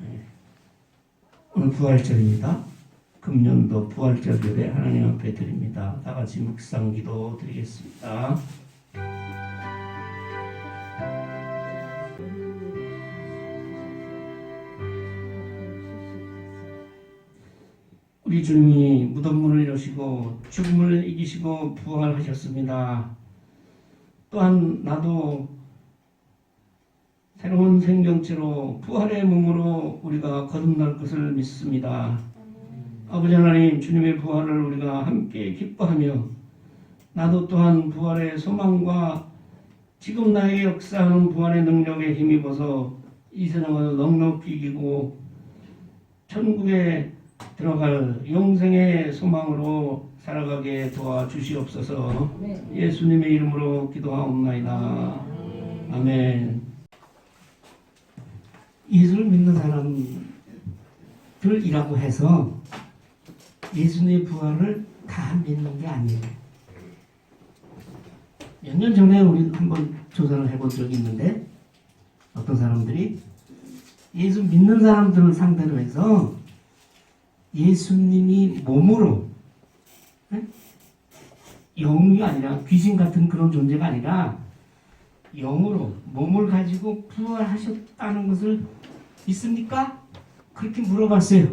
네. 오늘 부활절입니다. 금년도 부활절 예배 하나님 앞에 드립니다. 다 같이 묵상 기도 드리겠습니다. 우리 주님이 무덤문을 여시고 죽음을 이기시고 부활하셨습니다. 또한 나도 새로운 생명체로 부활의 몸으로 우리가 거듭날 것을 믿습니다. 아버지 하나님, 주님의 부활을 우리가 함께 기뻐하며 나도 또한 부활의 소망과 지금 나에게 역사하는 부활의 능력에 힘입어서 이 세상을 넉넉히 이기고 천국에 들어갈 영생의 소망으로 살아가게 도와주시옵소서. 예수님의 이름으로 기도하옵나이다. 아멘. 예수를 믿는 사람들이라고 해서 예수님의 부활을 다 믿는 게 아니에요. 몇 년 전에 우리 한번 조사를 해본 적이 있는데 어떤 사람들이 예수 믿는 사람들을 상대로 해서 예수님이 몸으로, 영이 아니라 귀신 같은 그런 존재가 아니라 영으로 몸을 가지고 부활하셨다는 것을 믿습니까? 그렇게 물어봤어요.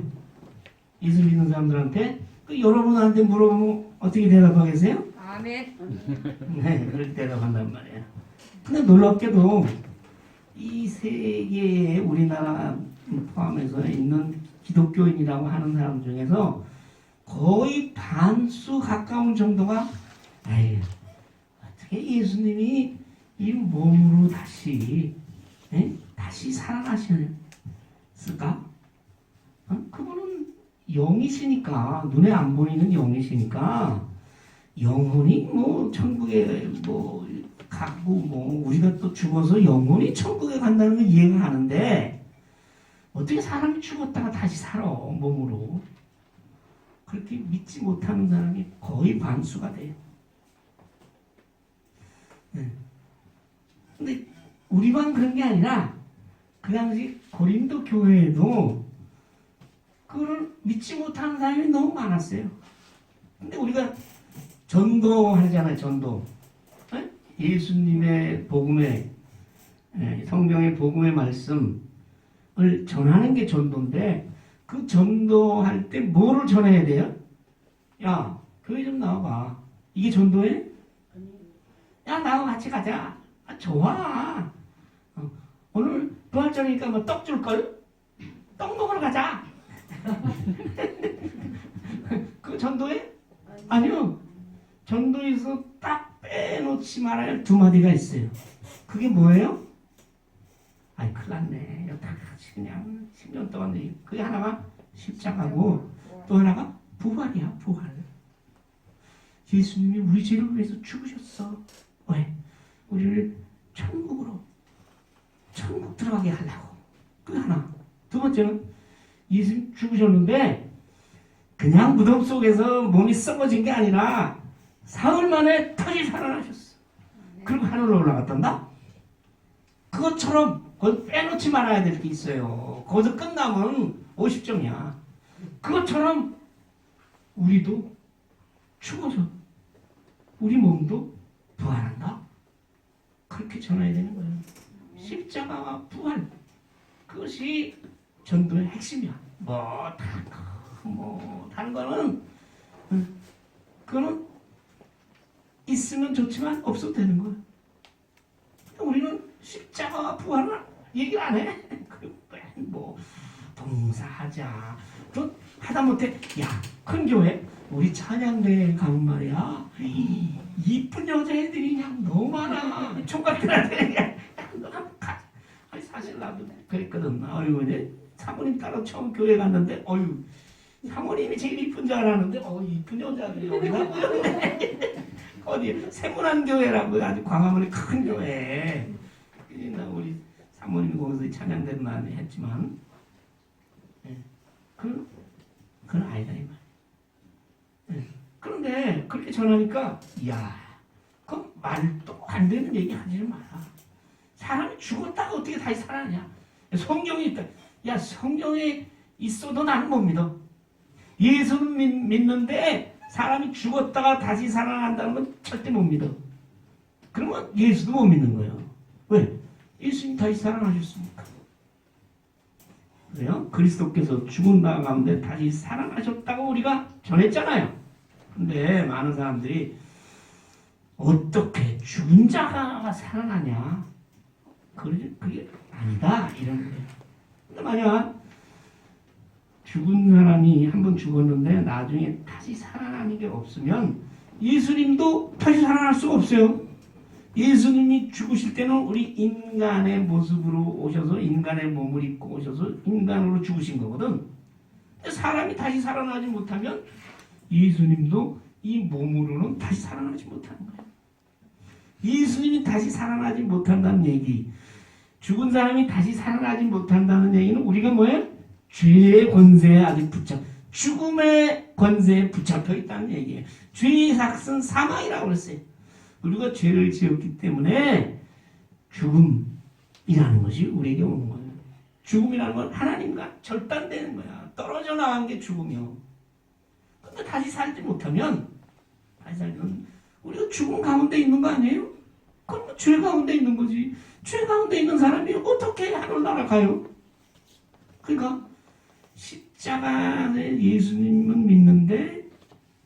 예수 믿는 사람들한테. 여러분한테 물어보면 어떻게 대답하겠어요? 아멘. 네, 그렇게 대답한단 말이에요. 근데 놀랍게도 이 세계에 우리나라 포함해서 있는 기독교인이라고 하는 사람 중에서 거의 반수 가까운 정도가 에이, 어떻게 예수님이 이 몸으로 다시 살아나셨을까? 그분은 영이시니까, 눈에 안 보이는 영이시니까 영혼이 뭐 천국에 뭐 가고 뭐 우리가 또 죽어서 영혼이 천국에 간다는 건 이해가 가는데 어떻게 사람이 죽었다가 다시 살아 몸으로? 그렇게 믿지 못하는 사람이 거의 반수가 돼요. 네. 근데 우리만 그런 게 아니라 그 당시 고린도 교회에도 그걸 믿지 못하는 사람이 너무 많았어요. 근데 우리가 전도하잖아요. 전도. 네? 예수님의 복음의 성경의 복음의 말씀을 전하는 게 전도인데 그 전도할 때 뭐를 전해야 돼요? 야, 교회 좀 나와봐. 이게 전도해? 야, 나하고 같이 가자. 아, 좋아. 오늘 부활절이니까 뭐 떡 줄걸? 떡 먹으러 가자. 그 전도해? 아니요. 전도에서 딱 빼놓지 말아야 할 두 마디가 있어요. 그게 뭐예요? 아이, 큰일 났네. 다 같이 그냥 10년 동안 그게 하나가 십자가고 또 하나가 부활이야, 부활. 예수님이 우리 죄를 위해서 죽으셨어. 왜? 우리를 천국 들어가게 하려고. 그게 하나. 두 번째는 예수님 죽으셨는데 그냥 무덤 속에서 몸이 썩어진 게 아니라 사흘 만에 다시 살아나셨어. 그리고 하늘로 올라갔단다? 그것처럼 그걸 빼놓지 말아야 될 게 있어요. 거기서 끝나면 50점이야. 그것처럼 우리도 죽어서 우리 몸도 부활한다. 그렇게 전해야 되는 거예요. 십자가와 부활, 그것이 전도의 핵심이야. 다른 거는 그거는 있으면 좋지만 없어도 되는 거야. 우리는 십자가와 부활을 얘기를 안 해. 뭐 봉사하자. 또 하다못해 야, 큰 교회 우리 찬양대에 가면 말이야 이쁜 여자애들이 그냥 너무 많아. 총각들한테 너 한번 가. 아니 사실 나도 그랬거든. 아유 이제 사모님 따라 처음 교회 갔는데 어유 사모님이 제일 이쁜 줄 알았는데 이쁜 여자들이 여기다 모였네. 어디 세문안 교회라고 아주 광화문의 큰 교회. 우리 사모님이 거기서 찬양대를 많이 했지만 그건 아니다 이 말. 그런데 그렇게 전하니까 그럼 말도 안 되는 얘기 하지 마라. 사람이 죽었다가 어떻게 다시 살아나냐? 성경이 있다. 야, 성경에 있어도 나는 못 믿어. 예수는 믿는데 사람이 죽었다가 다시 살아난다는 건 절대 못 믿어. 그러면 예수도 못 믿는 거예요. 왜? 예수님 다시 살아나셨으니까. 그래요? 그리스도께서 죽은 가운데 다시 살아나셨다고 우리가 전했잖아요. 근데 많은 사람들이 어떻게 죽은 자가 살아나냐? 그게 아니다 이런 거예요. 근데 만약 죽은 사람이 한 번 죽었는데 나중에 다시 살아나는 게 없으면 예수님도 다시 살아날 수가 없어요. 예수님이 죽으실 때는 우리 인간의 모습으로 오셔서 인간의 몸을 입고 오셔서 인간으로 죽으신 거거든. 사람이 다시 살아나지 못하면 예수님도 이 몸으로는 다시 살아나지 못하는 거예요. 예수님이 다시 살아나지 못한다는 얘기, 죽은 사람이 다시 살아나지 못한다는 얘기는 우리가 뭐예요? 죄의 권세에 아직 죽음의 권세에 붙잡혀 있다는 얘기예요. 죄의 삭은 사망이라고 그랬어요. 우리가 죄를 지었기 때문에 죽음이라는 것이 우리에게 오는 거예요. 죽음이라는 건 하나님과 절단되는 거야. 떨어져 나간 게 죽음이요. 근데 다시 살지 못하면, 다시 살면 우리가 죽음 가운데 있는 거 아니에요? 그럼 죄 가운데 있는 거지. 죄 가운데 있는 사람이 어떻게 하늘나라 가요? 그러니까 십자가에 예수님은 믿는데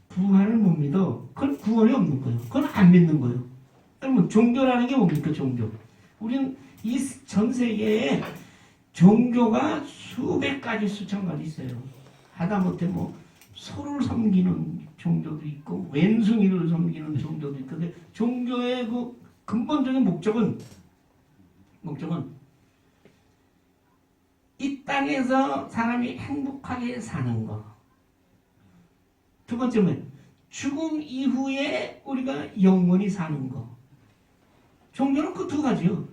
부활을 못 믿어. 그건 구원이 없는 거예요. 그건 안 믿는 거예요. 여러분, 종교라는 게 뭡니까, 종교? 우리는 이 전 세계에 종교가 수백 가지, 수천 가지 있어요. 하다못해 뭐 소를 섬기는 종교도 있고 왼숭이를 섬기는 종교도 있고, 근데 종교의 그 근본적인 목적은 이 땅에서 사람이 행복하게 사는 거. 두 번째는 죽음 이후에 우리가 영원히 사는 거. 종교는 그 두 가지요.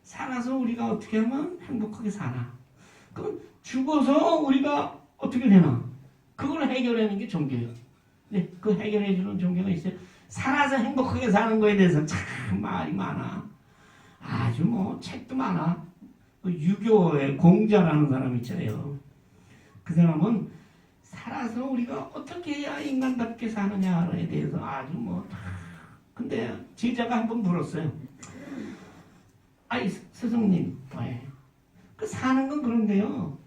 살아서 우리가 어떻게 하면 행복하게 사나. 그럼 죽어서 우리가 어떻게 되나. 그걸 해결하는 게 종교예요. 네, 그 해결해 주는 종교가 있어요. 살아서 행복하게 사는 거에 대해서 참 말이 많아. 아주 뭐 책도 많아. 유교의 공자라는 사람 있잖아요. 그 사람은 살아서 우리가 어떻게 해야 인간답게 사느냐에 대해서 아주 뭐 근데 제자가 한번 물었어요. 아이 스승님, 그 사는 건 그런데요.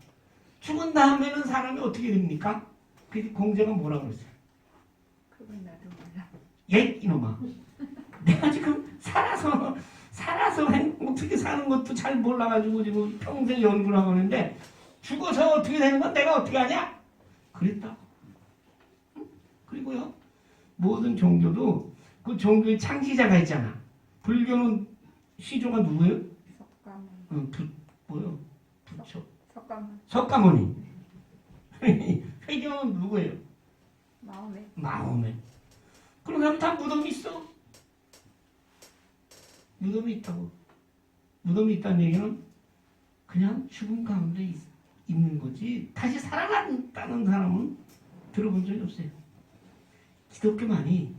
죽은 다음에는 사람이 어떻게 됩니까? 그 공자가 뭐라 그랬어요? 그건 나도 몰라. 예, 이놈아. 내가 지금 살아서 어떻게 사는 것도 잘 몰라가지고 지금 평생 연구를 하고 있는데 죽어서 어떻게 되는 건 내가 어떻게 하냐? 그랬다고. 그리고요, 모든 종교도 그 종교의 창시자가 있잖아. 불교는 시조가 누구예요? 석가모니. 부처. 석가모니. 석가모니. 회교는 누구예요? 마호메. 그런 사람 다 무덤이 있어. 무덤이 있다고. 무덤이 있다는 얘기는 그냥 죽음 가운데 있는 거지. 다시 살아난다는 사람은 들어본 적이 없어요. 기독교만이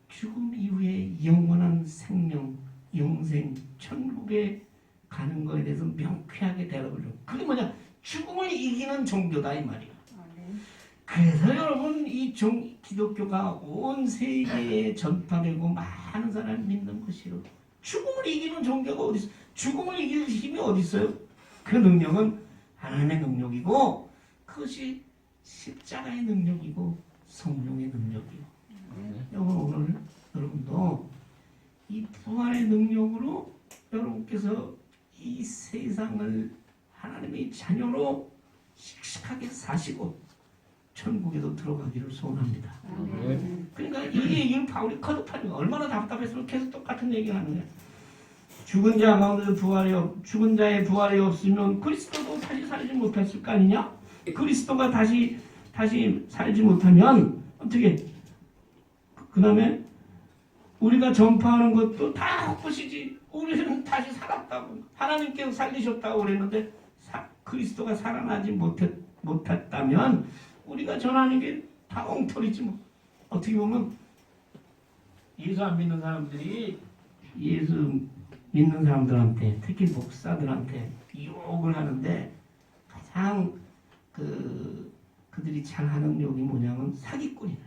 죽음 이후에 영원한 생명, 영생, 천국에 가는 거에 대해서 명쾌하게 대답을 줘. 그게 뭐냐? 죽음을 이기는 종교다 이 말이야. 네. 그래서 여러분 이 기독교가 온 세계에 전파되고 많은 사람이 믿는 것이요. 죽음을 이기는 종교가 어디 있어? 죽음을 이길 힘이 어디 있어요? 그 능력은 하나님의 능력이고 그것이 십자가의 능력이고 성령의 능력이요. 오늘 여러분도 이 부활의 능력으로 여러분께서 이 세상을 하나님의 자녀로 씩씩하게 사시고 천국에도 들어가기를 소원합니다. 그러니까 이 얘기를 바울이 거듭하는 거야. 얼마나 답답했으면 계속 똑같은 얘기를 하는 거야. 죽은 자 가운데 죽은 자의 부활이 없으면 그리스도도 다시 살지 못했을 거 아니냐? 그리스도가 다시 살지 못하면 어떻게? 그 다음에 우리가 전파하는 것도 다 헛것이지. 우리는 다시 살았다고. 하나님께서 살리셨다고 그랬는데 그리스도가 살아나지 못했다면 우리가 전하는 게 다 엉터리지 뭐. 어떻게 보면 예수 안 믿는 사람들이 예수 믿는 사람들한테 특히 목사들한테 이 욕을 하는데 가장 그들이 잘 하는 욕이 뭐냐면 사기꾼이라.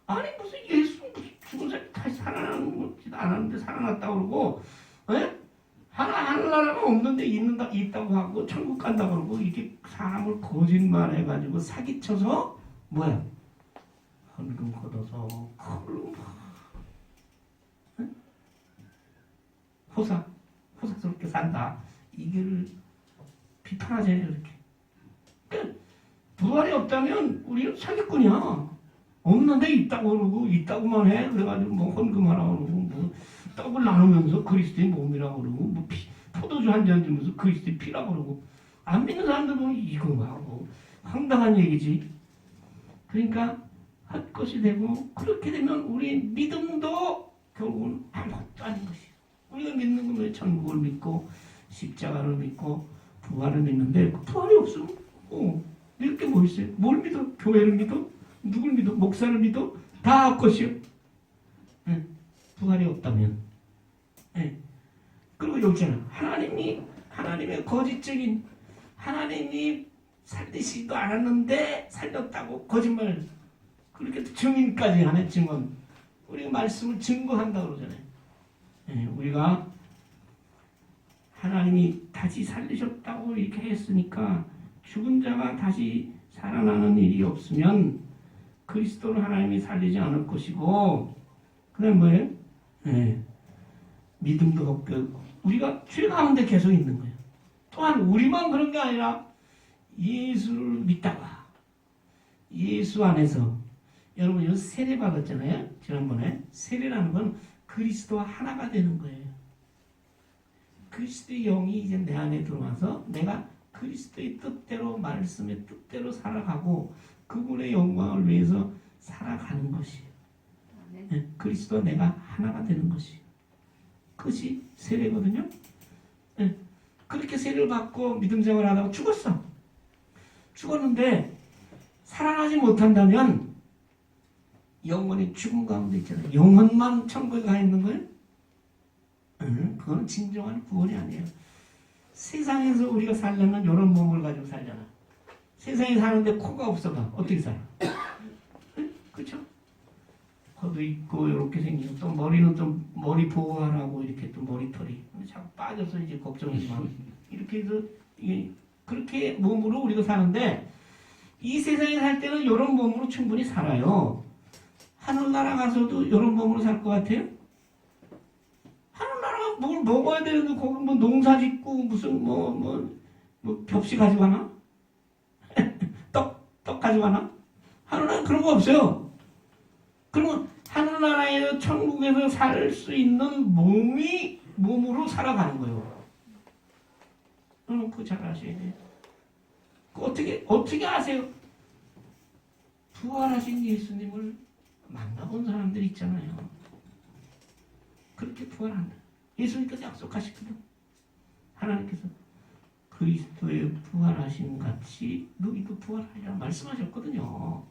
아니 무슨 예수 죽은 사람 다시 살아나지도 않았는데 살아났다고 그러고, 에? 하늘나라가 없는데 있다고 하고 천국 간다고 그러고, 이게 사람을 거짓말해가지고 사기쳐서 뭐야? 헌금 걷어서 그걸로 호사스럽게 산다. 이걸 비판하잖아요, 이렇게. 그러니까 부활이 없다면 우리는 사기꾼이야. 없는데 있다고 그러고 있다고만 해. 그래가지고 뭐 헌금하라고 그러고 뭐 떡을 나누면서 그리스도의 몸이라고 그러고 뭐 포도주 한 잔 주면서 그리스도의 피라고 그러고, 안 믿는 사람들 보면 이거 하고 황당한 얘기지. 그러니까 할 것이 되고, 그렇게 되면 우리 믿음도 결국은 아무것도 아닌 것이에요. 우리가 믿는 건 왜 천국을 믿고 십자가를 믿고 부활을 믿는데, 그 부활이 없으면 믿을 게 뭐 있어요? 뭘 믿어? 교회를 믿어? 누굴 믿어? 목사를 믿어? 다 헛것이요. 네. 부활이 없다면. 네. 그리고 여기 있잖아. 하나님의 거짓적인, 하나님이 살리시지도 않았는데 살렸다고 거짓말, 그렇게 증인까지 하네. 증언. 우리가 말씀을 증거한다고 그러잖아요. 네. 우리가 하나님이 다시 살리셨다고 이렇게 했으니까 죽은 자가 다시 살아나는 일이 없으면 그리스도를 하나님이 살리지 않을 것이고, 그다음 뭐예요? 네. 믿음도 없고 우리가 죄 가운데 계속 있는 거예요. 또한 우리만 그런 게 아니라 예수를 믿다가 예수 안에서, 여러분 이거 세례 받았잖아요. 지난번에 세례라는 건 그리스도와 하나가 되는 거예요. 그리스도의 영이 이제 내 안에 들어와서 내가 그리스도의 뜻대로, 말씀의 뜻대로 살아가고 그분의 영광을 위해서 살아가는 것이에요. 네, 그리스도와 내가 하나가 되는 것이에요. 그것이 세례거든요. 네, 그렇게 세례를 받고 믿음 생활을 하다가 죽었는데 살아나지 못한다면 영원히 죽음 가운데 있잖아요. 영혼만 천국에 가 있는 거예요? 그거는 진정한 구원이 아니에요. 세상에서 우리가 살려면 이런 몸을 가지고 살잖아. 세상에 사는데 코가 없어가 어떻게 살아? 그렇죠? 코도 있고 이렇게 생기고, 또 머리는 좀 머리 보호하라고 이렇게 또 머리털이 자꾸 빠져서 이제 걱정이지 마. 이렇게 해서 그렇게 몸으로 우리가 사는데, 이 세상에 살 때는 이런 몸으로 충분히 살아요. 하늘나라 가서도 이런 몸으로 살 것 같아요? 하늘나라가 뭘 먹어야 되는데 거기 뭐 농사 짓고 무슨 뭐 벽시 가져가나? 떡 가져가나? 하늘나라 그런 거 없어요. 그러면 하늘나라에서 천국에서 살 수 있는 몸으로 살아가는 거예요. 그거 잘 아셔야 돼요. 어떻게 아세요? 부활하신 예수님을 만나본 사람들 있잖아요. 그렇게 부활한다. 예수님께서 약속하시거든. 하나님께서 그리스도의 부활하심 같이 너희도 부활하리라 말씀하셨거든요.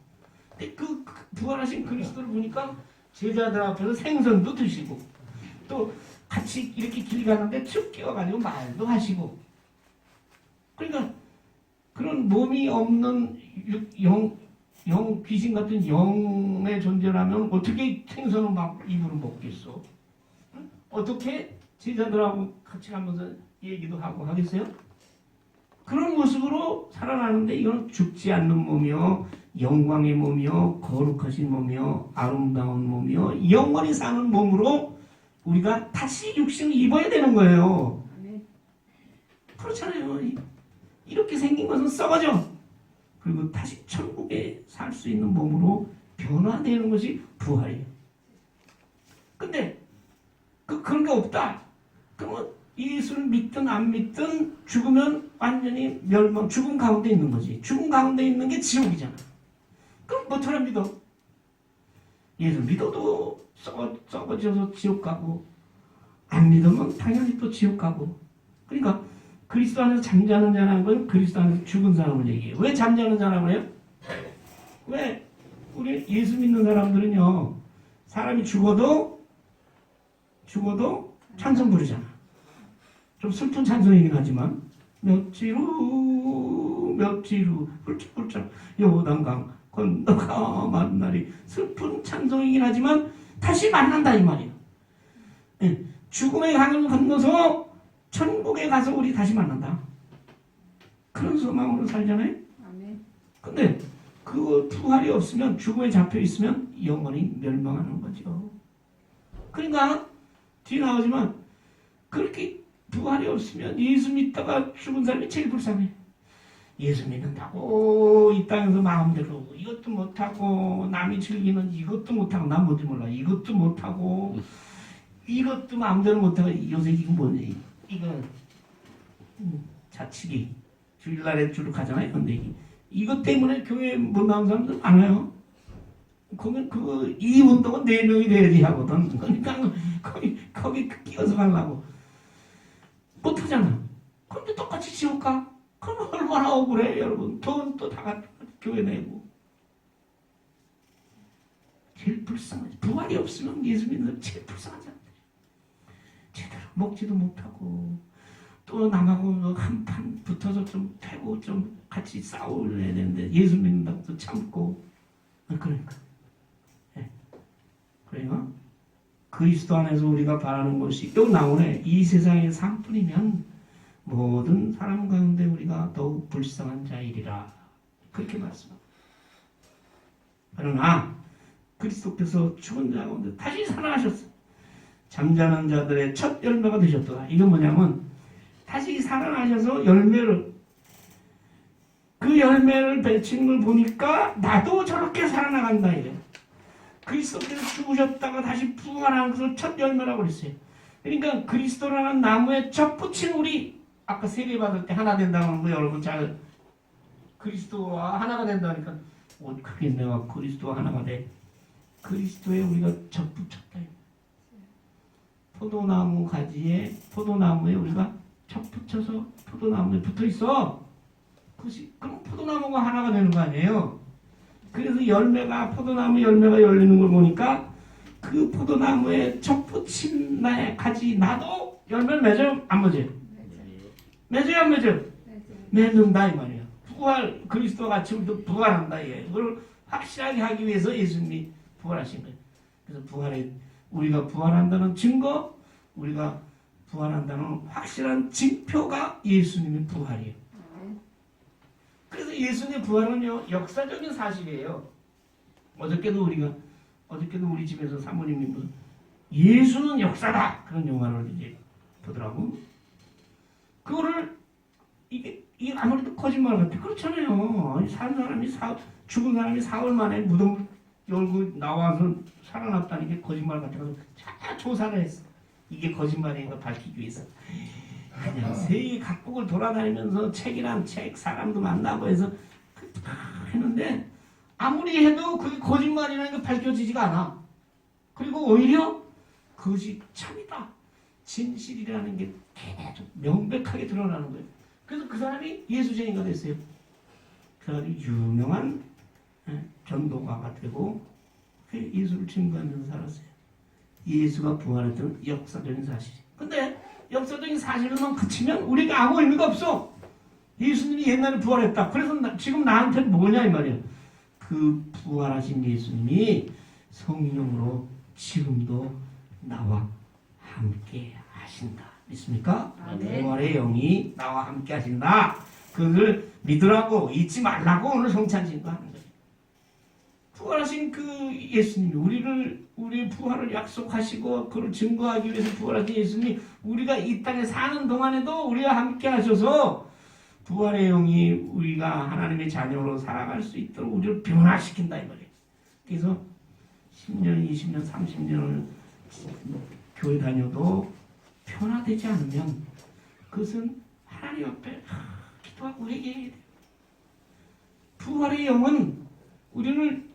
근데 그 부활하신 그리스도를 보니까 제자들 앞에서 생선도 드시고, 또 같이 이렇게 길 가는데 쭉 끼워가지고 말도 하시고, 그러니까 그런 몸이 없는 귀신 같은 영의 존재라면 어떻게 생선을 막 입으로 먹겠어? 응? 어떻게 제자들하고 같이 가면서 얘기도 하고 하겠어요? 그런 모습으로 살아나는데, 이건 죽지 않는 몸이요, 영광의 몸이요, 거룩하신 몸이요, 아름다운 몸이요, 영원히 사는 몸으로 우리가 다시 육신을 입어야 되는 거예요. 그렇잖아요. 이렇게 생긴 것은 썩어져. 그리고 다시 천국에 살 수 있는 몸으로 변화되는 것이 부활이에요. 근데 그런 게 없다. 그러면 예수를 믿든 안 믿든 죽으면 완전히 멸망, 죽음 가운데 있는 거지. 죽음 가운데 있는 게 지옥이잖아. 그럼 뭐처럼 믿어? 예수 믿어도 썩어져서 지옥 가고, 안 믿으면 당연히 또 지옥 가고. 그러니까 그리스도 안에서 잠자는 자라는 건 그리스도 안에서 죽은 사람을 얘기해요. 왜 잠자는 자라고 해요? 왜? 우리 예수 믿는 사람들은요, 사람이 죽어도 찬송 부르잖아. 좀 슬픈 찬송이긴 하지만 며칠 후 훌쩍훌쩍 요단강 건너가 만나리 슬픈 찬송이긴 하지만 다시 만난다 이 말이에요. 예, 죽음의 강을 건너서 천국에 가서 우리 다시 만난다. 그런 소망으로 살잖아요. 아멘. 근데 그 부활이 없으면 죽음에 잡혀 있으면 영원히 멸망하는 거죠. 그러니까 뒤에 나오지만 그렇게 부활이 없으면 예수 믿다가 죽은 사람이 제일 불쌍해. 예수 믿는다고 이 땅에서 마음대로 이것도 못하고 남이 즐기는 이것도 못하고 난 뭔지 몰라 이것도 못하고 이것도 마음대로 못하고 요새 이거 뭐니 이거 자치기 주일날에 주로 가잖아요. 근데 이것 때문에 교회 못 나온 사람들 많아요. 거기 이 운동은 4명이 돼야지 하거든. 그러니까 거기 끼어서 가려고 못하잖아. 그런데 똑같이 지옥 가. 그럼 얼마나 억울해 여러분. 돈 또 다 갖다 교회 내고. 제일 불쌍하지. 부활이 없으면 예수 믿는 사람 제일 불쌍한 사람들. 제대로 먹지도 못하고 또 남하고 한판 붙어서 좀 패고 좀 같이 싸워야 되는데 예수 믿는다고 또 참고. 그러니까. 네. 그래요. 그리스도 안에서 우리가 바라는 것이 여기 나오네. 이 세상의 상뿐이면 모든 사람 가운데 우리가 더욱 불쌍한 자이리라. 그렇게 말씀합니다. 그러나 그리스도께서 죽은 자 가운데 다시 살아나셨어. 잠자는 자들의 첫 열매가 되셨더라. 이건 뭐냐면 다시 살아나셔서 그 열매를 맺힌 걸 보니까 나도 저렇게 살아나간다 이래. 그리스도께서 죽으셨다가 다시 부활한 것을 첫 열매라고 그랬어요. 그러니까 그리스도라는 나무에 접붙인 우리 아까 세례 받을 때 하나 된다고 하는 거 여러분 잘 그리스도와 하나가 된다니까 그게 내가 그리스도와 하나가 돼. 그리스도에 우리가 접붙였다. 포도나무 가지에 포도나무에 우리가 접붙여서 포도나무에 붙어 있어. 그럼 포도나무가 하나가 되는 거 아니에요? 그래서 포도나무 열매가 열리는 걸 보니까 그 포도나무에 접붙인 나의 가지 나도 열매를 맺어요? 안 맺어요? 맺어요? 안 맺어요? 맺는다 이 말이에요. 그리스도와 같이 우리도 부활한다 이게. 그걸 확실하게 하기 위해서 예수님이 부활하신 거예요. 그래서 우리가 부활한다는 증거, 우리가 부활한다는 확실한 징표가 예수님의 부활이에요. 그래서 예수님의 부활은요 역사적인 사실이에요. 어저께도 우리 집에서 사모님이 예수는 역사다 그런 영화를 이제 보더라고. 그거를 이게 아무래도 거짓말 같아. 그렇잖아요. 죽은 사람이 사흘 만에 무덤 열고 나와서 살아났다는 게 거짓말 같아서 잘 조사를 했어. 이게 거짓말인 걸 밝히기 위해서. 그냥 세계 각국을 돌아다니면서 책이란 책, 사람도 만나고 해서 했는데 아무리 해도 그게 거짓말이라는 게 밝혀지지가 않아. 그리고 오히려 그것이 참이다. 진실이라는 게 계속 명백하게 드러나는 거예요. 그래서 그 사람이 예수쟁이가 됐어요. 그 사람이 유명한 전도가가 되고 예수를 증거하면서 살았어요. 예수가 부활했던 역사적인 사실. 근데 역사적인 사실로만 그치면 우리가 아무 의미가 없어. 예수님이 옛날에 부활했다. 그래서 지금 나한테 뭐냐 이 말이야. 그 부활하신 예수님이 성령으로 지금도 나와 함께 하신다. 믿습니까? 네. 부활의 영이 나와 함께 하신다. 그걸 믿으라고 잊지 말라고 오늘 성찬신도 하는 거예요. 부활하신 그 예수님이 우리의 부활을 약속하시고 그걸 증거하기 위해서 부활하신 예수님이 우리가 이 땅에 사는 동안에도 우리와 함께 하셔서 부활의 영이 우리가 하나님의 자녀로 살아갈 수 있도록 우리를 변화시킨다 이 말이에요. 그래서 10년, 20년, 30년을 교회 다녀도 변화되지 않으면 그것은 하나님 앞에 기도하고 회개해야 돼요. 부활의 영은 우리를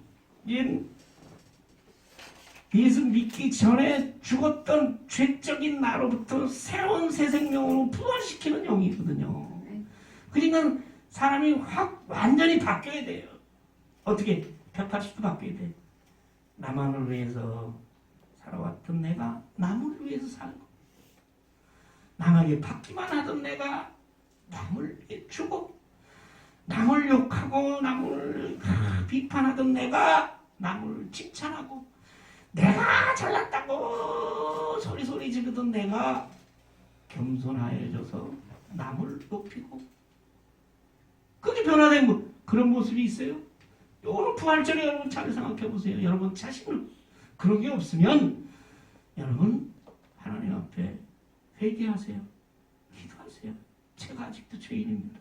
예수 믿기 전에 죽었던 죄적인 나로부터 새로운 새 생명으로 부활시키는 영이거든요. 그러니까 사람이 완전히 바뀌어야 돼요. 어떻게? 180도 바뀌어야 돼. 나만을 위해서 살아왔던 내가 남을 위해서 살고 남에게 받기만 하던 내가 남을 주고 남을 욕하고 남을 비판하던 내가 남을 칭찬하고 내가 잘났다고 소리 지르던 내가 겸손하여져서 남을 높이고 그게 변화된 그런 모습이 있어요. 오늘 부활절에 여러분 잘 생각해 보세요. 여러분 자신을 그런 게 없으면 여러분 하나님 앞에 회개하세요. 기도하세요. 제가 아직도 죄인입니다.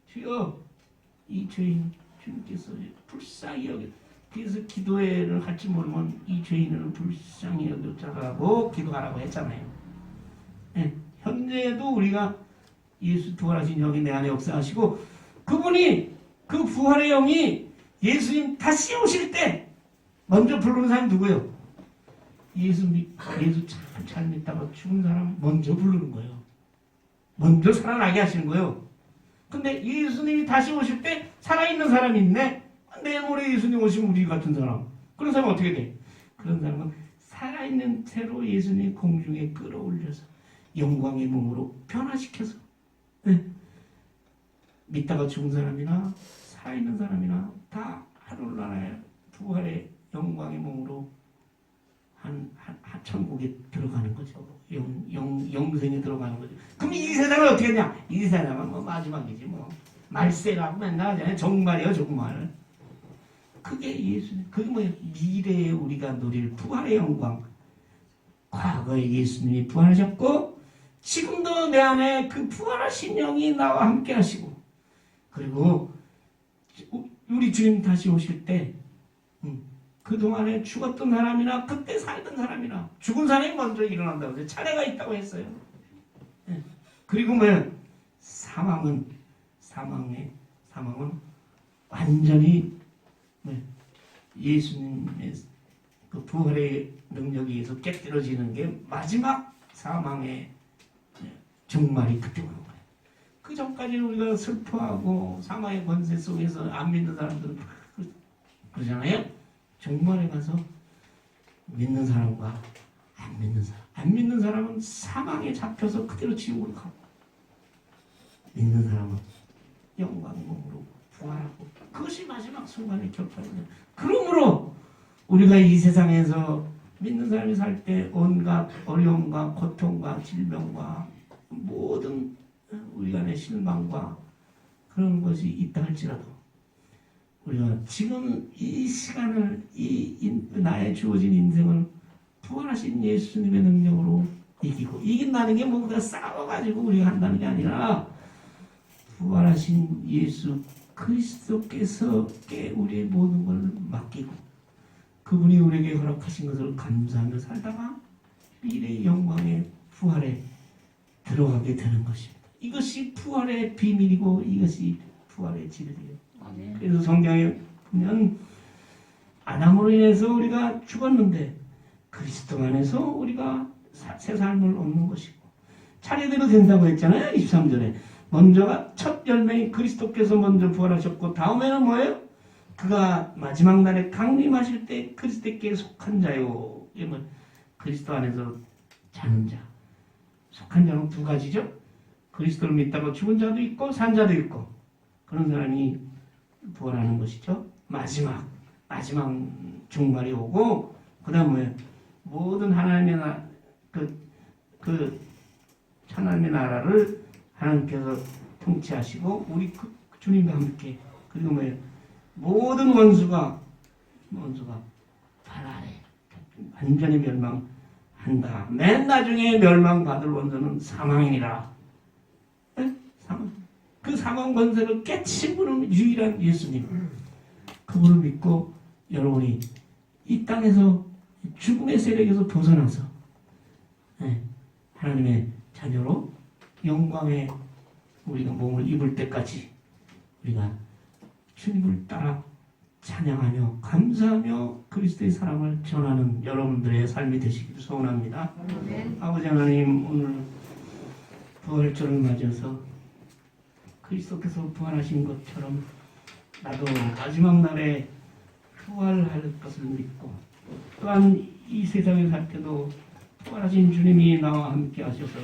주여 이 죄인 주님께서 불쌍히 여겨 그래서 기도회를 할지 모르면 이 죄인을 불쌍히 여겨라고 기도하라고 했잖아요. 네, 현재도 우리가 예수 부활하신 영이 내 안에 역사하시고 그분이 그 부활의 영이 예수님 다시 오실 때 먼저 부르는 사람이 누구예요? 예수 잘 믿다가 죽은 사람 먼저 부르는 거예요. 먼저 살아나게 하시는 거예요. 근데 예수님이 다시 오실 때 살아있는 사람이 있네. 내일 모레 예수님 오시면 우리 같은 사람. 그런 사람은 어떻게 돼? 그런 사람은 살아있는 채로 예수님 공중에 끌어올려서 영광의 몸으로 변화시켜서 네. 믿다가 죽은 사람이나 살아있는 사람이나 다 하늘나라의 부활의 영광의 몸으로 한 천국에 들어가는 거죠. 영생에 들어가는 거죠. 그럼 이 세상은 어떻게 하냐? 이 세상은 뭐 마지막이지 뭐. 말세라고 맨날 하잖아요. 정말이요 정말. 그게 예수님. 그게 뭐예요? 미래에 우리가 누릴 부활의 영광. 과거에 예수님이 부활하셨고 지금도 내 안에 그 부활하신 영이 나와 함께 하시고 그리고 우리 주님 다시 오실 때 그동안에 죽었던 사람이나 그때 살던 사람이나 죽은 사람이 먼저 일어난다고 해서 차례가 있다고 했어요. 네. 그리고 뭐예요? 사망은 완전히 예수님의 그 부활의 능력에 의해서 깨뜨려지는 게 마지막 사망의 종말이 그때 오는 거예요. 그 전까지는 우리가 슬퍼하고 사망의 권세 속에서 안 믿는 사람들은 그러잖아요. 종말에 가서 믿는 사람과 안 믿는 사람은 사망에 잡혀서 그대로 지옥으로 가고 믿는 사람은 영광의 몸으로 부활하고 그것이 마지막 순간의 결판이에요. 그러므로 우리가 이 세상에서 믿는 사람이 살 때 온갖 어려움과 고통과 질병과 모든 우리 안의 실망과 그런 것이 있다 할지라도 우리가 지금 이 시간을 나의 주어진 인생을 부활하신 예수님의 능력으로 이기고 이긴다는 게 뭔가 싸워가지고 우리가 한다는 게 아니라 부활하신 예수 그리스도께서 우리의 모든 걸 맡기고 그분이 우리에게 허락하신 것을 감사하며 살다가 미래의 영광의 부활에 들어가게 되는 것입니다. 이것이 부활의 비밀이고 이것이 부활의 진리예요. 그래서 성경에 보면 아담으로 인해서 우리가 죽었는데 그리스도 안에서 우리가 새 삶을 얻는 것이고 차례대로 된다고 했잖아요. 23절에 먼저가 첫 열매인 그리스도께서 먼저 부활하셨고 다음에는 뭐예요? 그가 마지막 날에 강림하실 때 그리스도께 속한 자요. 이건 그리스도 안에서 자는 자. 속한 자는 두 가지죠. 그리스도를 믿다가 죽은 자도 있고 산 자도 있고 그런 사람이 부활하는 것이죠. 마지막 종말이 오고 그 다음 뭐예요? 모든 하나님의 하나님의 나라를 하나님께서 통치하시고 우리 주님과 함께 그리고 뭐예요? 모든 원수가 발 아래 완전히 멸망한다. 맨 나중에 멸망받을 원수는 사망이니라. 네? 사망. 그 사망 권세를 깨치신 분은 유일한 예수님. 그분을 믿고 여러분이 이 땅에서 죽음의 세력에서 벗어나서 하나님의 자녀로 영광의 우리가 몸을 입을 때까지 우리가 주님을 따라 찬양하며 감사하며 그리스도의 사랑을 전하는 여러분들의 삶이 되시기를 소원합니다. 아버지 하나님 오늘 부활절을 맞아서 그리스도께서 부활하신 것처럼 나도 마지막 날에 부활할 것을 믿고 또한 이 세상에 살 때도 부활하신 주님이 나와 함께 하셔서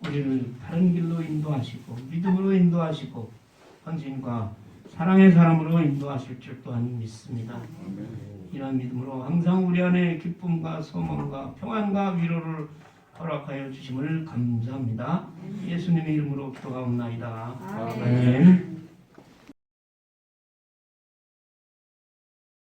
우리를 바른 길로 인도하시고 믿음으로 인도하시고 헌신과 사랑의 사람으로 인도하실 줄 또한 믿습니다. 이런 믿음으로 항상 우리 안에 기쁨과 소망과 평안과 위로를 허락하여 주심을 감사합니다. 예수님의 이름으로 기도하옵나이다. 아멘.